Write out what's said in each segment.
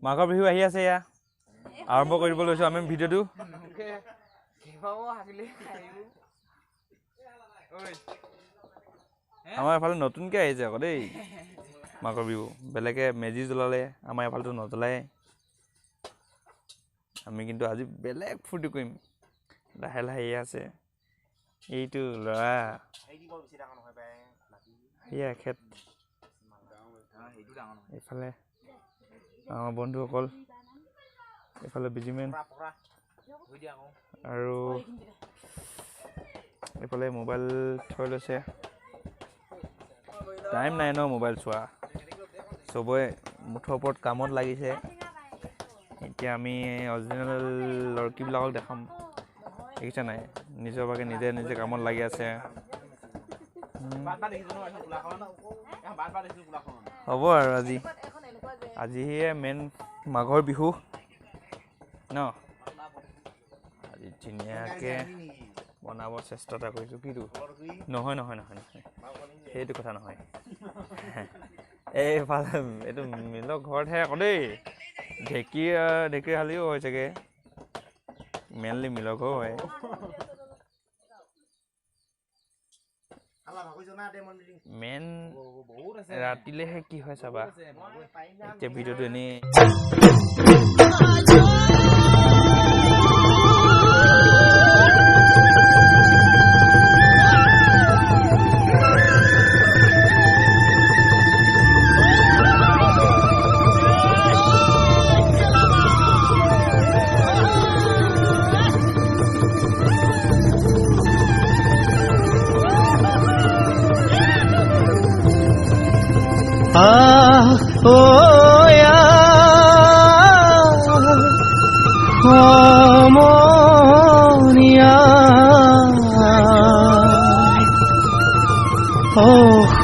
মাঘৰ বিহু আহি আছে এয়া আৰম্ভ কৰিব লৈছো আমি ভিডিঅ'টো আমাৰ এফালে নতুনকে আহিছে আকৌ দেই মাঘৰ বিহু বেলেগে মেজি জ্বলালে আমাৰ এফালেতো নজ্বলাই আমি কিন্তু আজি বেলেগ ফূৰ্তি কৰিম লাহে লাহে এয়া আছে এইটো ল'ৰা এয়া খেত এইফালে আমাৰ বন্ধুসকল এইফালে বিজিমেন আৰু এইফালে মোবাইল থৈ লৈছে টাইম নাই ন মোবাইল চোৱা চবৰে মুঠৰ ওপৰত কামত লাগিছে এতিয়া আমি অৰিজিনেল লৰকিবিলাকক দেখাম দেখিছে নাই নিজৰ ভাগে নিজে নিজে কামত লাগি আছে হ'ব আৰু আজিহে মেইন মাঘৰ বিহু ন আজি ধুনীয়াকৈ বনাব চেষ্টা এটা কৰিছোঁ কিটো নহয় নহয় নহয় নহয় সেইটো কথা নহয় এইফালে এইটো মিলৰ ঘৰতহে আকৌ দেই ঢেঁকীশালিও হয় চাগে মেইনলি মিলৰ ঘৰ হয় মেইন ৰাতিলেহে কি হয় চাবা এতিয়া ভিডিঅ'টো এনেই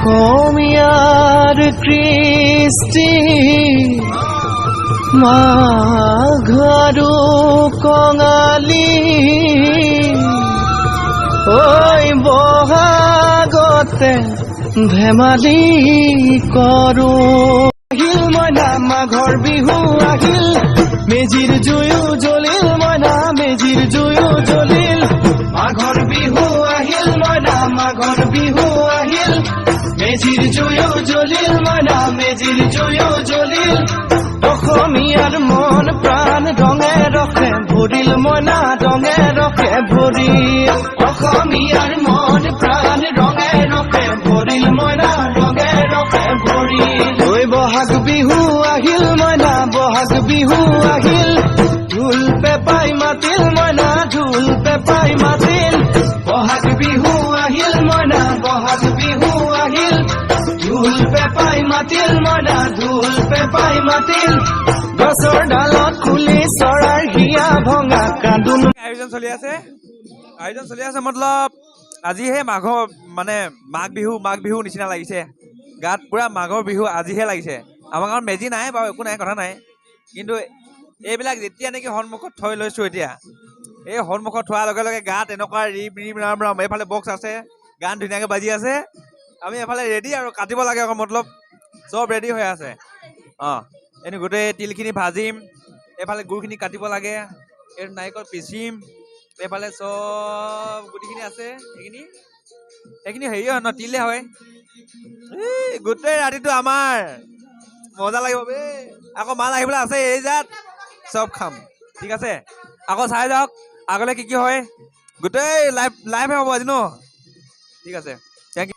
অসমীয়াৰ কৃষ্টি মাঘৰো কঙালী ঐ বহাগতে ধেমালি কৰো আহিল মইনা মাঘৰ বিহু আহিল মেজিৰ জুয়ো জ্বলিল মইনা মেজিৰ জুয়ো জ্বলিল মাঘৰ বিহু আহিল মইনা মাঘৰ বিহু আহিল মেজিৰ জুয়ো জ্বলিল মইনা মেজিৰ জুয়ো জ্বলিল অসমীয়াৰ মন প্ৰাণ ৰঙে ৰখে ভৰিল মইনা ৰঙে ৰখে ভৰিল অসমীয়াৰ মন প্ৰাণ ৰঙে ৰখে ভৰিল মইনা ৰঙে ৰখে ভৰিল ঐ বহাগ বিহু আহিল মইনা বহাগ বিহু আহিল ঢোল পেপাই মাতিল মইনা ঢোল পেপাই মাতিল বহাগ বিহু আহিল মইনা বহাগ বিহু আহিল ঢোল পেপাই মাতিল মইনা ঢোল পেপাই মাতিল গছৰ ডালত খুলি চৰাৰ হিয়া ভঙা কান্দোন আয়োজন চলি আছে মতলব আজিহে মাঘ বিহু নিচিনা লাগিছে গাত পুৰা মাঘৰ বিহু আজিহে লাগিছে আমাৰ গাঁৱত মেজি নাই বাৰু একো নাই কথা নাই কিন্তু এইবিলাক যেতিয়া নেকি সন্মুখত থৈ লৈছোঁ এতিয়া এই সন্মুখত থোৱাৰ লগে লগে গাত এনেকুৱা ৰিম ৰাম ৰাম এইফালে বক্স আছে গান ধুনীয়াকৈ বাজি আছে আমি এফালে ৰেডি আৰু কাটিব লাগে আকৌ মতলব চব ৰেডি হৈ আছে এনে গোটেই তিলখিনি ভাজিম এইফালে গুড়খিনি কাটিব লাগে এইটো নাৰিকল পিচিম এইফালে চব গুটিখিনি আছে সেইখিনি হেৰি হয় ন তিলে হয় গোটেই ৰাতিটো আমাৰ মজা লাগিব বে আকৌ মাল আহিবলৈ আছে এই জাত চব খাম ঠিক আছে আকৌ চাই যাওক আগলৈ কি কি হয় গোটেই লাইভহে হ'ব আজি ন ঠিক আছে thank you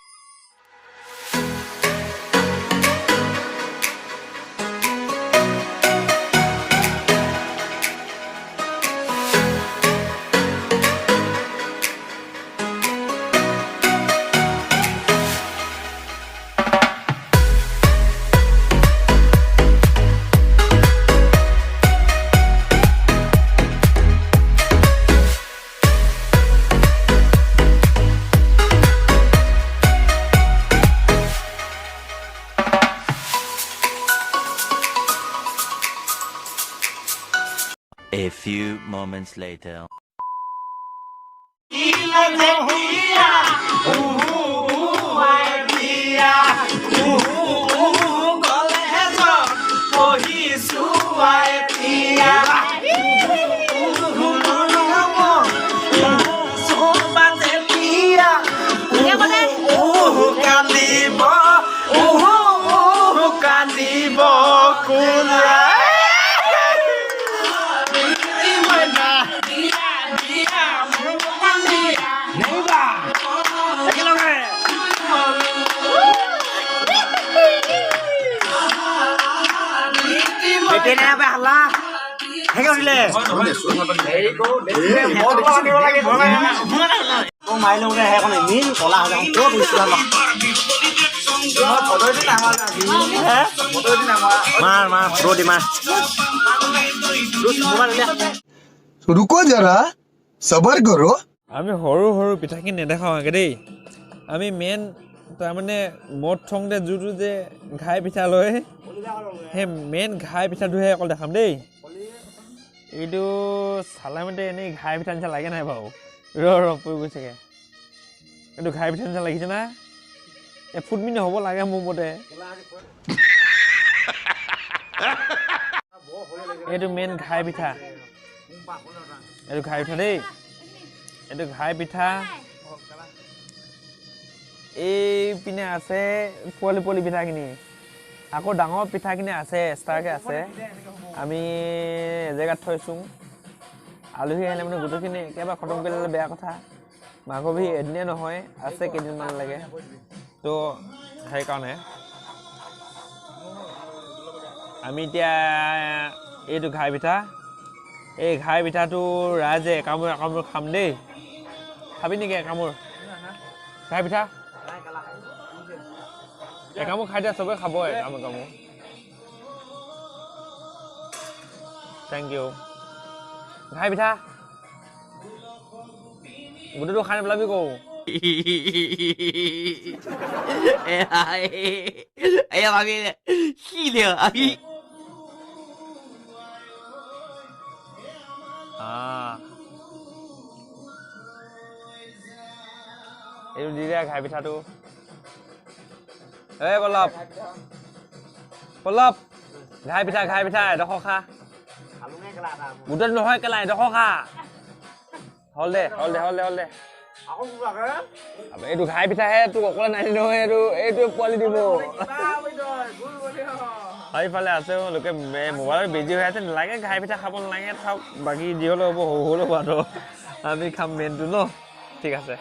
A few moments later. পঢ়িছো কলা হেগে উঠিলে মাৰিলে বোলে সেইখন ইমান কলা হৈ যাব ক'ত উঠিছিলা মাৰ মাৰ ফটো দি মাৰ रुको जरा सबर करो আমি সৰু সৰু পিঠাখিনি নেদেখাওঁ আগে দেই আমি মেইন তাৰমানে মদ থওঁতে যোনটো যে ঘাই পিঠা লয় সেই মেইন ঘাই পিঠাটোহে অকল দেখাম দেই এইটো চালে মতে এনেই ঘাই পিঠা নিচিনা লাগে নাই বাৰু ৰ পৰি গৈছেগৈ এইটো ঘাই পিঠা নিচিনা লাগিছে না ফুটমিনি হ'ব লাগে মোৰ মতে এইটো মেইন ঘাই পিঠা এইটো ঘাই পিঠা দেই এইটো ঘাই পিঠা এইপিনে আছে পোৱালি পোৱালি পিঠাখিনি আকৌ ডাঙৰ পিঠাখিনি আছে এক্সট্ৰাকৈ আছে আমি এজেগাত থৈছোঁ আলহী আহিলে মানে গোটেইখিনি একেবাৰে খতম কৰি ল'লে বেয়া কথা মাঘৰ বিহু এদিনে নহয় আছে কেইদিনমান লাগে তো সেইকাৰণে আমি এতিয়া এইটো ঘাই পিঠা এই ঘাই পিঠাটো ৰাইজে একামূৰ একামূৰ খাম দেই খাবি নেকি একামূৰ ঘাই পিঠা একামূৰ খাই দিয়া চবেই খাব একামূৰ একামূৰ থেংক ইউ ঘাই পিঠা গোটেইটো খাই নেপেলাবি কওঁ哎呀妈逼的，细的啊逼！ এইটো দি দিয়া ঘাই পিঠাটো এই পল্লৱ পল্লৱ ঘাই পিঠা এডোখৰ খা গোটেই নহয় কেলা এডোখৰ খা হল দে এইটো ঘাই পিঠাহে তোক অকলে নানি নহয় এইটো পোৱালি দিব সেইফালে আছে লোকে মোবাইলত বিজি হৈ আছে নালাগে ঘাই পিঠা খাব নালাগে থাকক বাকী যি হ'লেও হ'ব সৰু হ'লেও খোৱাটো আমি খাম মেইনটো ন ঠিক আছে